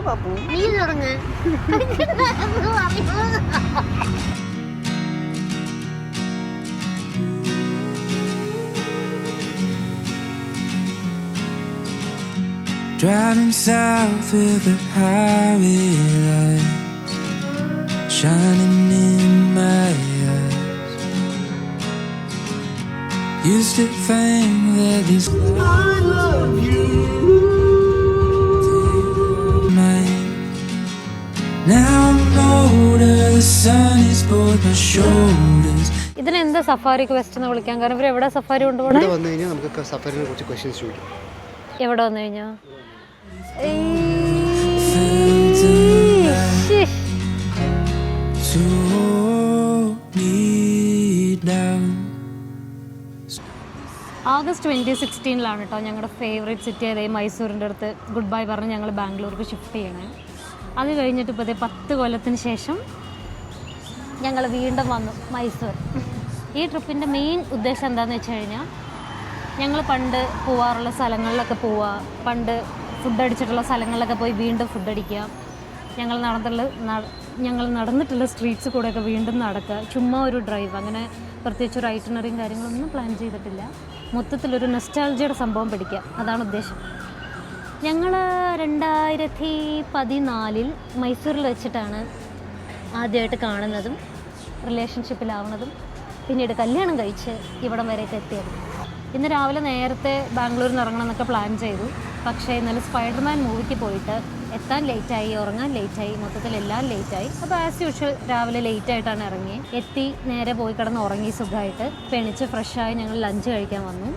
പാപ്പു. നീ തുടങ്ങ്. Driving south with the highway lights shining in my eyes. Used to think that this I love you. Now I'm older, the sun is both my shoulders. ഇതിനെന്താ safari question എന്ന് വിളിക്കാൻ കാരണം ഇവർ എവിടെ safari കൊണ്ടുപോകണം? ഇവിടെ വന്നു കഴിഞ്ഞാൽ നമുക്ക് സഫാരിനെ കുറിച്ച് ക്വസ്റ്റ്യൻസ് ചോദിക്കാം. എവിടെ വന്നു കഴിഞ്ഞാ August 2016 കേട്ടോ ഞങ്ങളുടെ ഫേവറേറ്റ് സിറ്റി ആയ മൈസൂരിൻ്റെ അടുത്ത് ഗുഡ് ബൈ പറഞ്ഞ് ഞങ്ങൾ ബാംഗ്ലൂർക്ക് ഷിഫ്റ്റ് ചെയ്യണേ. അത് കഴിഞ്ഞിട്ട് ഇപ്പോൾ 10 കൊല്ലത്തിന് ശേഷം ഞങ്ങൾ വീണ്ടും വന്നു മൈസൂർ. ഈ ട്രിപ്പിൻ്റെ മെയിൻ ഉദ്ദേശം എന്താണെന്ന് വെച്ച് കഴിഞ്ഞാൽ ഞങ്ങൾ പണ്ട് പോവാറുള്ള സ്ഥലങ്ങളിലൊക്കെ പോവുക, പണ്ട് ഫുഡ് അടിച്ചിട്ടുള്ള സ്ഥലങ്ങളിലൊക്കെ പോയി വീണ്ടും ഫുഡ് അടിക്കുക, ഞങ്ങൾ നടന്നിട്ടുള്ള സ്ട്രീറ്റ്സ് കൂടെയൊക്കെ വീണ്ടും നടക്കുക, ചുമ്മാ ഒരു ഡ്രൈവ്. അങ്ങനെ പ്രത്യേകിച്ച് ഒരു ഐറ്റിനറിയും കാര്യങ്ങളൊന്നും പ്ലാൻ ചെയ്തിട്ടില്ല. മൊത്തത്തിലൊരു നെസ്റ്റാൾജിയുടെ സംഭവം പിടിക്കുക, അതാണ് ഉദ്ദേശം. ഞങ്ങൾ 2014 മൈസൂരിൽ വെച്ചിട്ടാണ് ആദ്യമായിട്ട് കാണുന്നതും റിലേഷൻഷിപ്പിലാവുന്നതും പിന്നീട് കല്യാണം കഴിച്ച് ഇവിടം വരെയൊക്കെ എത്തിയത്. ഇന്ന് രാവിലെ നേരത്തെ ബാംഗ്ലൂരിൽ നിന്ന് ഇറങ്ങണം എന്നൊക്കെ പ്ലാൻ ചെയ്തു. പക്ഷേ ഇന്നലെ സ്പൈഡർമാൻ മൂവിക്ക് പോയിട്ട് എത്താൻ ലേറ്റായി, ഉറങ്ങാൻ ലേറ്റായി, മൊത്തത്തിൽ എല്ലാം ലേറ്റായി. അപ്പോൾ ആസ് യൂഷ്വൽ രാവിലെ ലേറ്റായിട്ടാണ് ഇറങ്ങി. എത്തി നേരെ പോയി കിടന്ന് ഉറങ്ങി സുഖമായിട്ട്. പെണിച്ച് ഫ്രഷായി ഞങ്ങൾ ലഞ്ച് കഴിക്കാൻ വന്നു.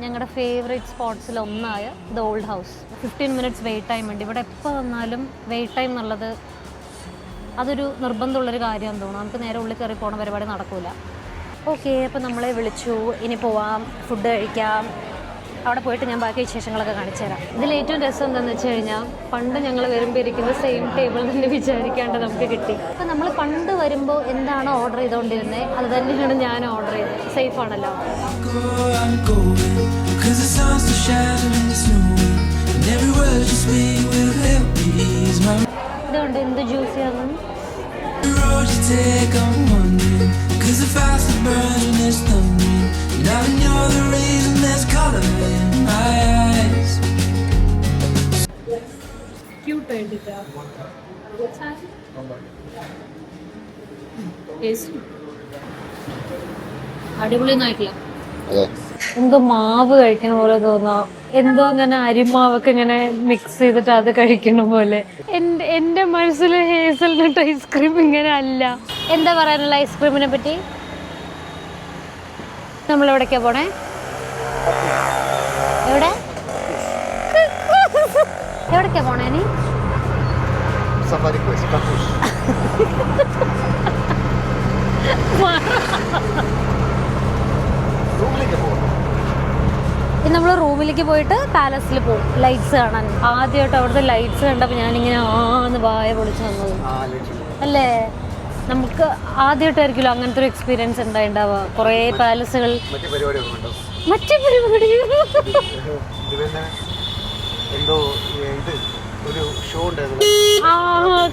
ഞങ്ങളുടെ ഫേവറേറ്റ് സ്പോട്ട്സിലൊന്നായ the old house. 15 minutes wait time ഉണ്ട്. ഇവിടെ എപ്പോൾ വന്നാലും വെയിറ്റ് ടൈം എന്നുള്ളത് അതൊരു നിർബന്ധമുള്ളൊരു കാര്യമാണെന്ന് തോന്നുന്നു. നമുക്ക് നേരെ ഉള്ളിൽ കയറി പോകുന്ന പരിപാടി നടക്കില്ല. ഓക്കെ, അപ്പോൾ നമ്മളെ വിളിച്ചു, ഇനി പോവാം, ഫുഡ് കഴിക്കാം. അവിടെ പോയിട്ട് ഞാൻ ബാക്കി വിശേഷങ്ങളൊക്കെ കാണിച്ചു തരാം. ഇതിൽ ഏറ്റവും രസം എന്താണെന്ന് വെച്ച് കഴിഞ്ഞാൽ പണ്ട് ഞങ്ങൾ വരുമ്പോൾ ഇരിക്കുന്ന സെയിം ടേബിൾ തന്നെ വിചാരിക്കാണ്ട് നമുക്ക് കിട്ടി. അപ്പോൾ നമ്മൾ പണ്ട് വരുമ്പോൾ എന്താണോ ഓർഡർ ചെയ്തുകൊണ്ടിരുന്നത് അത് തന്നെയാണ് ഞാൻ ഓർഡർ ചെയ്തത്. സേഫ് ആണല്ലോ. ഇതുകൊണ്ട് എന്ത് ജ്യൂസ് ചെയ്യാന്ന് അടിപൊളിയൊന്നായിട്ടില്ല. എന്തോ മാവ് കഴിക്കണ പോലെ തോന്നാം, എന്തോ അങ്ങനെ അരിമാവൊക്കെ ഇങ്ങനെ മിക്സ് ചെയ്തിട്ട് അത് കഴിക്കണ പോലെ. എന്റെ മനസ്സിൽ ഹേസൽനട്ട് ഐസ്ക്രീം ഇങ്ങനെ അല്ല. എന്താ പറയാനുള്ള ഐസ്ക്രീമിനെ പറ്റി? നമ്മൾ എവിടേക്കാ പോണേ? എവിടേക്കാ പോണേ? നീ സഫാരി ക്വസ്റ്റ് നമ്മൾ റൂമിലേക്ക് പോയിട്ട് പാലസിൽ പോകും ലൈറ്റ്സ് കാണാൻ. ആദ്യമായിട്ട് അവിടുത്തെ ലൈറ്റ്സ് കണ്ടപ്പോൾ ഞാനിങ്ങനെ ആന്ന് വായ പൊളിച്ച് വന്നത് അല്ലേ. നമുക്ക് ആദ്യമായിട്ടായിരിക്കുമല്ലോ അങ്ങനത്തെ ഒരു എക്സ്പീരിയൻസ് ഉണ്ടാവുക. കുറേ പാലസുകൾ, മറ്റേ പരിപാടി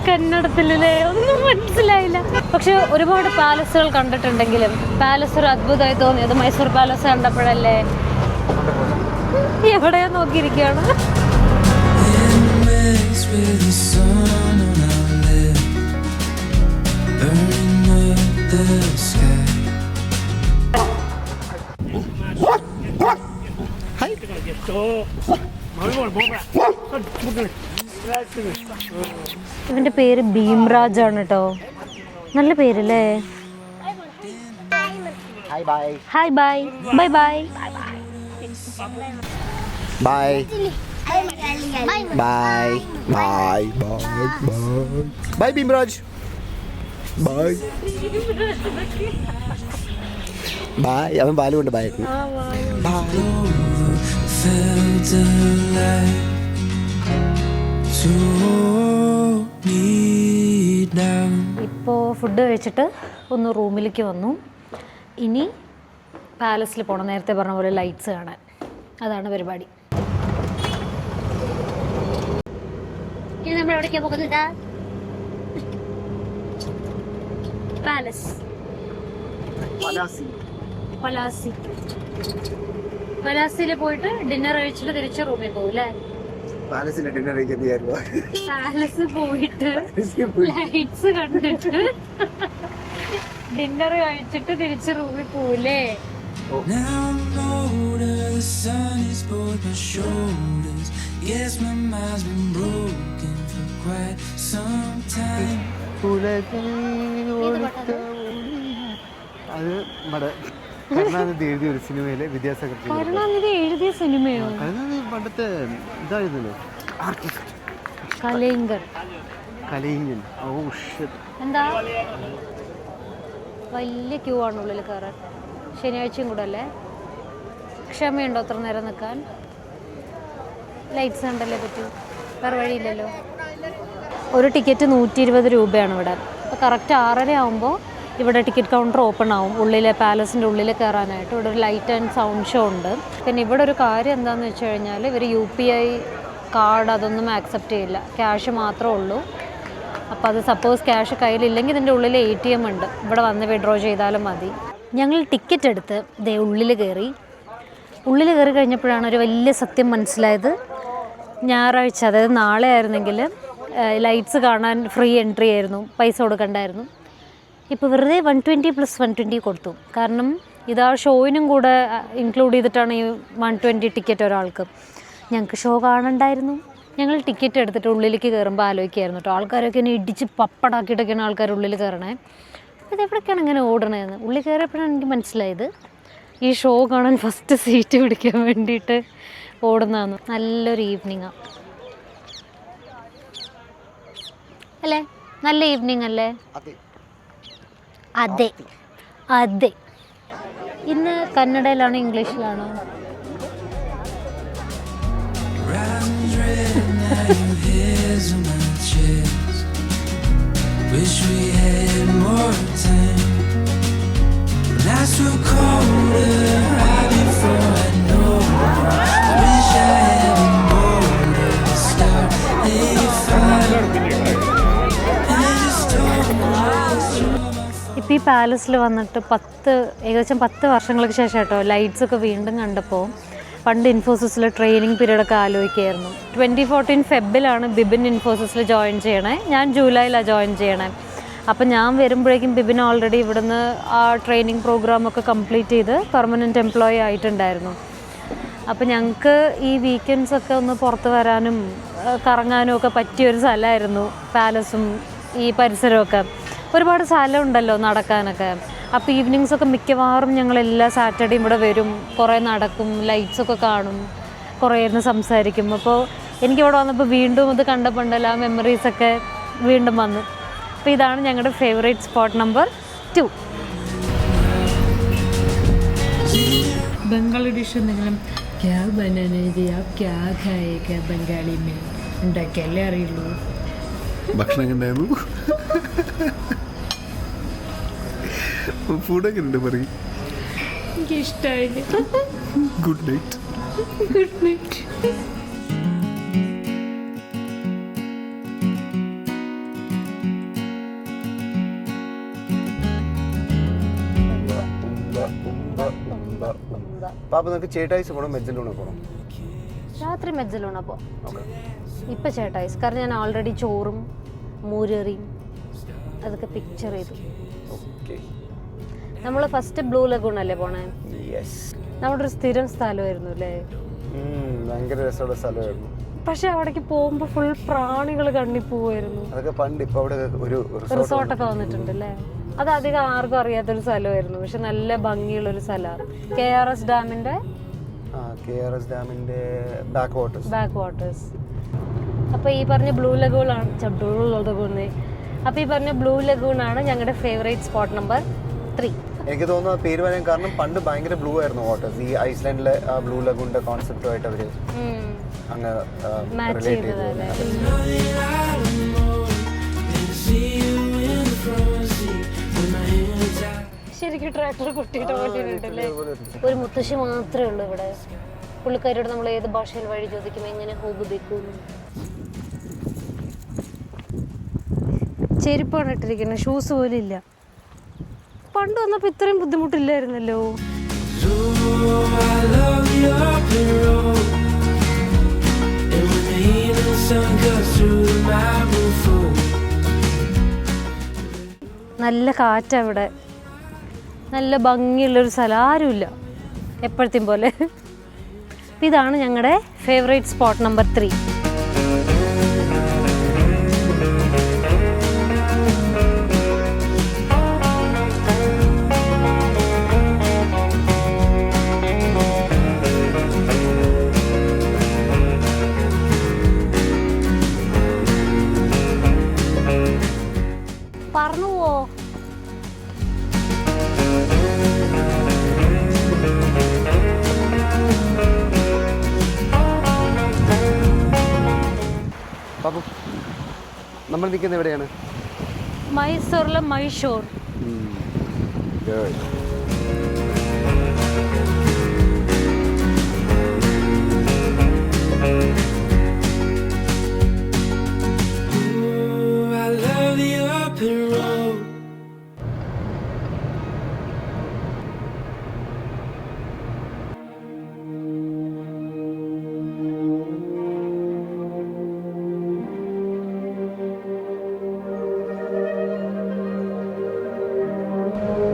കന്നഡത്തിലല്ലേ, ഒന്നും മനസ്സിലായില്ല. പക്ഷെ ഒരുപാട് പാലസുകൾ കണ്ടിട്ടുണ്ടെങ്കിലും പാലസ് ഒരു അത്ഭുതമായി തോന്നിയത് മൈസൂർ പാലസ് കണ്ടപ്പോഴല്ലേ. എവിടെയാ നോക്കിയിരിക്കുകയാണ്. ഇവന്റെ പേര് ഭീംരാജ് ആണ് കേട്ടോ. നല്ല പേരല്ലേ. Hi bye bye bye bye bye bye bye bye Bhimraj bye bye. അവൻ പാലുകൊണ്ട് ബൈ. ഇപ്പോൾ ഫുഡ് കഴിച്ചിട്ട് ഒന്ന് റൂമിലേക്ക് വന്നു. ഇനി പാലസിൽ പോകണം, നേരത്തെ പറഞ്ഞ പോലെ ലൈറ്റ്സ് കാണാൻ. അതാണ് പരിപാടി. ഇനി നമ്മൾ എവിടേക്കാ പോകുന്നത്? പാലസ്. പലാസിയിൽ പോയിട്ട് ഡിന്നർ കഴിച്ചിട്ട് തിരിച്ച് റൂമിൽ പോകും അല്ലേ? പാലസിലെ ഡിന്നർ കഴിക്കായിരുന്നു. പാലസ് പോയിട്ട് ലൈറ്റ്സ് കണ്ടിട്ട് ഡിന്നർ കഴിച്ചിട്ട് തിരിച്ച് റൂമിൽ പോവില്ലേ? Now I'm older, the sun is both my shoulders. Yes, my mind's been broken for quite some time. അത് നമ്മുടെ കരുണാനിധി എഴുതിയ ഒരു സിനിമയിലെ വിദ്യാസാഗർ. കരുണാനിധി എഴുതിയ സിനിമയോ? കരുണാനിധി പണ്ടത്തെ ഇതായിരുന്നല്ലോ, കലയിങ്കൻ. Oh shit. എന്താ വലിയ ക്യൂ ആണ് ഉള്ളിൽ കയറാൻ. ശനിയാഴ്ചയും കൂടെ അല്ലേ? ക്ഷമയുണ്ടോ അത്ര നേരം നിൽക്കാൻ? ലൈറ്റ്സ് കണ്ടല്ലേ പറ്റൂ, വേറെ വഴിയില്ലല്ലോ. ഒരു ടിക്കറ്റ് 120 രൂപയാണ് ഇവിടെ. അപ്പോൾ കറക്റ്റ് 6:30 ആകുമ്പോൾ ഇവിടെ ടിക്കറ്റ് കൗണ്ടർ ഓപ്പൺ ആവും, ഉള്ളിലെ പാലസിൻ്റെ ഉള്ളിൽ കയറാനായിട്ട്. ഇവിടെ ഒരു ലൈറ്റ് ആൻഡ് സൗണ്ട് ഷോ ഉണ്ട്. പിന്നെ ഇവിടെ ഒരു കാര്യം എന്താണെന്ന് വെച്ച് കഴിഞ്ഞാൽ ഇവർ UPI കാർഡ് അതൊന്നും ആക്സെപ്റ്റ് ചെയ്യില്ല, ക്യാഷ് മാത്രമേ ഉള്ളൂ. അപ്പോൾ അത് സപ്പോസ് ക്യാഷ് കയ്യിലില്ലെങ്കിൽ ഇതിൻ്റെ ഉള്ളിൽ ATM ഉണ്ട്, ഇവിടെ വന്ന് വിഡ്രോ ചെയ്താലും മതി. ഞങ്ങൾ ടിക്കറ്റ് എടുത്ത് ദേ ഉള്ളിൽ കയറി കഴിഞ്ഞപ്പോഴാണ് ഒരു വലിയ സത്യം മനസ്സിലായത്. ഞായറാഴ്ച, അതായത് നാളെ ആയിരുന്നെങ്കിൽ ലൈറ്റ്സ് കാണാൻ ഫ്രീ എൻട്രി ആയിരുന്നു, പൈസ കൊടുക്കണ്ടായിരുന്നു. ഇപ്പോൾ വെറുതെ 120 + 120 കൊടുത്തു. കാരണം ഇതാ ഷോയിനും കൂടെ ഇൻക്ലൂഡ് ചെയ്തിട്ടാണ് ഈ 120 ടിക്കറ്റ് ഒരാൾക്ക്. ഞങ്ങൾക്ക് ഷോ കാണണ്ടായിരുന്നു. ഞങ്ങൾ ടിക്കറ്റ് എടുത്തിട്ട് ഉള്ളിലേക്ക് കയറുമ്പോൾ ആലോചിക്കായിരുന്നു കേട്ടോ, ആൾക്കാരൊക്കെ ഇങ്ങനെ ഇടിച്ച് പപ്പടാക്കിയിട്ടൊക്കെയാണ് ആൾക്കാർ ഉള്ളിൽ കയറണേ. ഇതെവിടേക്കാണ് ഇങ്ങനെ ഓടണതെന്ന് ഉള്ളിൽ കയറിയപ്പോഴാണ് എനിക്ക് മനസ്സിലായത്, ഈ ഷോ കാണാൻ ഫസ്റ്റ് സീറ്റ് പിടിക്കാൻ വേണ്ടിയിട്ട് ഓടുന്നതാണ്. നല്ലൊരു ഈവനിങ്ങാണ് അല്ലേ? നല്ല ഈവനിങ് അല്ലേ? അതെ അതെ. ഇന്ന് കന്നഡയിലാണോ ഇംഗ്ലീഷിലാണോ? Wish we had more time. Nights were colder right before I know. I wish I had been bolder to start a fire. ഇപ്പോൾ ഈ പാലസിൽ വന്നിട്ട് ഏകദേശം 10 വർഷങ്ങൾക്ക് ശേഷം കേട്ടോ ലൈറ്റ്സൊക്കെ വീണ്ടും കണ്ടപ്പോൾ പണ്ട് ഇൻഫോസിസിൽ ട്രെയിനിങ് പീരീഡൊക്കെ ആലോചിക്കുകയായിരുന്നു. 2014 ഫെബ്രുവരിയിലാണ് ബിബിൻ ഇൻഫോസിസിൽ ജോയിൻ ചെയ്യണേ. ഞാൻ ജൂലൈയിലാണ് ജോയിൻ ചെയ്യണേ. അപ്പം ഞാൻ വരുമ്പോഴേക്കും ബിബിൻ ഓൾറെഡി ഇവിടുന്ന് ആ ട്രെയിനിങ് പ്രോഗ്രാമൊക്കെ കംപ്ലീറ്റ് ചെയ്ത് പെർമനൻറ്റ് എംപ്ലോയി ആയിട്ടുണ്ടായിരുന്നു. അപ്പം ഞങ്ങൾക്ക് ഈ വീക്കെൻഡ്സൊക്കെ ഒന്ന് പുറത്ത് വരാനും കറങ്ങാനും ഒക്കെ പറ്റിയൊരു സ്ഥലമായിരുന്നു പാലസും ഈ പരിസരമൊക്കെ. ഒരുപാട് സ്ഥലമുണ്ടല്ലോ നടക്കാനൊക്കെ. അപ്പോൾ ഈവനിങ്സൊക്കെ മിക്കവാറും ഞങ്ങൾ എല്ലാ സാറ്റർഡേയും ഇവിടെ വരും, കുറേ നടക്കും, ലൈറ്റ്സൊക്കെ കാണും, കുറേ ഇരുന്ന് സംസാരിക്കും. അപ്പോൾ എനിക്കിവിടെ വന്നപ്പോൾ വീണ്ടും ഇത് കണ്ടപ്പോണ്ടല്ലോ ആ മെമ്മറീസൊക്കെ വീണ്ടും വന്നു. അപ്പോൾ ഇതാണ് ഞങ്ങളുടെ favourite spot number 2. Bengali dish എന്തെങ്കിലും ക്യാ ബനാനേജ് ക്യാ ഖായേക്ക ബംഗാളി മേ ഉണ്ടാക്കിയല്ലേ അറിയുള്ളൂ. ഭക്ഷണം കണ്ടായിരുന്നു. ഫുഡൊക്കെ ഉണ്ട് പറയും. എനിക്കിഷ്ടമായില്ല. Good night. Good night. പാപ്പ നമുക്ക് ചേട്ടായിസ് പോകണം, മെജ്ജലൂണ പോകണം. രാത്രി മെജ്ജലൂണ പോവാം. ഇപ്പം ചേട്ടായിസ്, കാരണം ഞാൻ ഓൾറെഡി ചോറും മൂരറിയും അതൊക്കെ പിക്ചർ ചെയ്തു. നമ്മൾ ഫസ്റ്റ് ബ്ലൂ ലഗൂൺ അല്ലേ പോണേ? നമ്മുടെ ഒരു സ്ഥിരം സ്ഥലമായിരുന്നു അല്ലേ? ഭയങ്കര രസമുള്ള സ്ഥലമായിരുന്നു. പക്ഷെ അവിടേക്ക് പോകുമ്പോ ഫുൾ പ്രാണികൾ കണ്ണി പോവായിരുന്നു. അതൊക്കെ പണ്ട്. ഇപ്പൊ അവിടെ ഒരു റിസോർട്ടൊക്കെ വന്നിട്ടുണ്ട് അല്ലേ? അത് അധികം ആർക്കും അറിയാത്തൊരു സ്ഥലമായിരുന്നു, പക്ഷെ നല്ല ഭംഗിയുള്ളൊരു സ്ഥലമാണ്. KRS ഡാമിന്റെ ബാക്ക് വാട്ടേഴ്സ്. അപ്പൊ ഈ പറഞ്ഞ ബ്ലൂ ലഗൂൺ ആണ് ഞങ്ങളുടെ ഫേവറേറ്റ് സ്പോട്ട് നമ്പർ 3. എനിക്ക് തോന്നുന്നു ആ പേര് പറയാൻ കാരണം പണ്ട് ഭയങ്കര ബ്ലൂ ആയിരുന്നു വാട്ടേഴ്സ്. ഈ ഐസ്ലാൻഡിലെ ബ്ലൂ ലഗൂണിന്റെ കോൺസെപ്റ്റുമായിട്ട് അവര് അങ്ങ് റിലേറ്റ് ചെയ്തത്. ശരിക്കും ട്രാക്ടർ കുട്ടിയിട്ട് പോയിട്ടുണ്ടല്ലേ? ഒരു മുത്തശ്ശി മാത്രമേ ഉള്ളൂ ഇവിടെ. പുള്ളിക്കാരോട് നമ്മൾ ഏത് ഭാഷയിൽ വഴി ചോദിക്കും, എങ്ങനെ ഹോബ് ബേക്കും. ചെരുപ്പാണ് ഇട്ടിരിക്കുന്നത്, ഷൂസ് പോലും ഇല്ല. പണ്ട് വന്നപ്പോൾ ഇത്രയും ബുദ്ധിമുട്ടില്ലായിരുന്നല്ലോ. നല്ല കാറ്റവിടെ, നല്ല ഭംഗിയുള്ളൊരു സ്ഥലം, ആരുമില്ല എപ്പോഴത്തെയും പോലെ. ഇതാണ് ഞങ്ങളുടെ ഫേവറേറ്റ് സ്പോട്ട് നമ്പർ 3. പറന്നു പോവോ? പാപ്പു, നമ്മൾ നിൽക്കുന്നത് എവിടെയാണ്? മൈസൂറിലെ മൈഷോർ.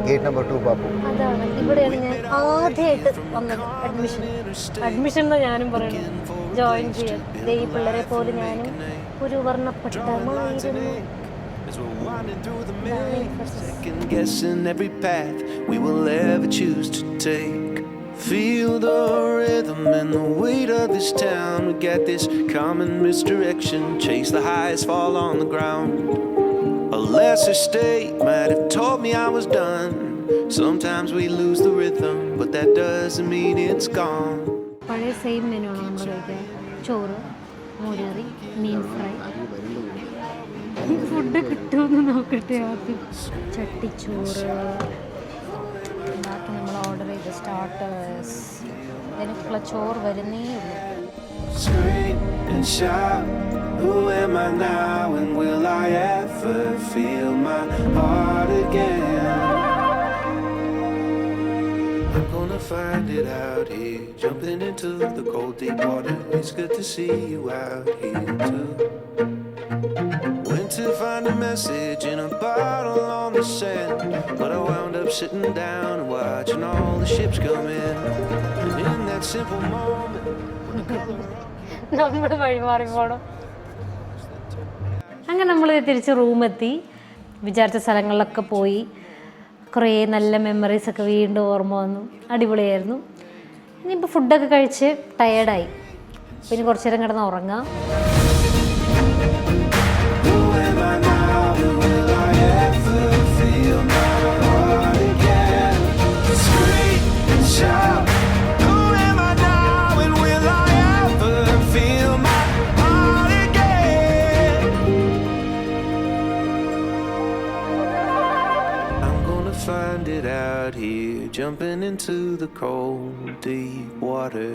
Gate number 2 Pappu. അതാണ്, ഇവിടെയാണ് ഞാൻ ആദ്യമായിട്ട് വന്നത്. അഡ്മിഷൻ എന്ന് ഞാനും പറയുന്നത്, ജോയിൻ ചെയ്യാൻ. ഈ പിള്ളേരെ പോലെ ഞാനും ഒരു വർണ്ണപ്പെട്ടമായിരുന്നു. Second guessing every path we will ever choose to take. Feel the rhythm and the weight of this town. We got this common misdirection. Chase the highs, fall on the ground. A lesser state might have told me I was done. Sometimes we lose the rhythm, but that doesn't mean it's gone. പഴയ same menu ആണ് നമ്മൾ കഴിക്കാൻ. ചോറ്, മോരുകറി, മീൻ fry. Food കിട്ടുമെന്ന് നോക്കട്ടെ ആദ്യം. ചട്ടിച്ചോറ്, ബാക്കി നമ്മൾ ഓർഡർ ചെയ്ത സ്റ്റാർട്ടേഴ്സ്, എനിക്കുള്ള ചോറ് വരുന്നേ ഉള്ളൂ. Scream and shout, who am I now and will I ever feel my heart again? I'm gonna find it out here, jumping into the cold deep water. It's good to see you out here too. Went to find a message in a bottle on the sand, but I wound up sitting down and watching all the ships come in. And in that simple moment, നമ്മൾ വഴിമാറി പോകണം. അങ്ങനെ നമ്മൾ തിരിച്ച് റൂമെത്തി. വിചാരിച്ച സ്ഥലങ്ങളിലൊക്കെ പോയി. കുറേ നല്ല മെമ്മറീസൊക്കെ വീണ്ടും ഓർമ്മ വന്നു. അടിപൊളിയായിരുന്നു. ഇനിയിപ്പോൾ ഫുഡൊക്കെ കഴിച്ച് ടയേർഡായി. പിന്നെ കുറച്ച് നേരം കിടന്ന് ഉറങ്ങാം. Find it out here, jumping into the cold deep water.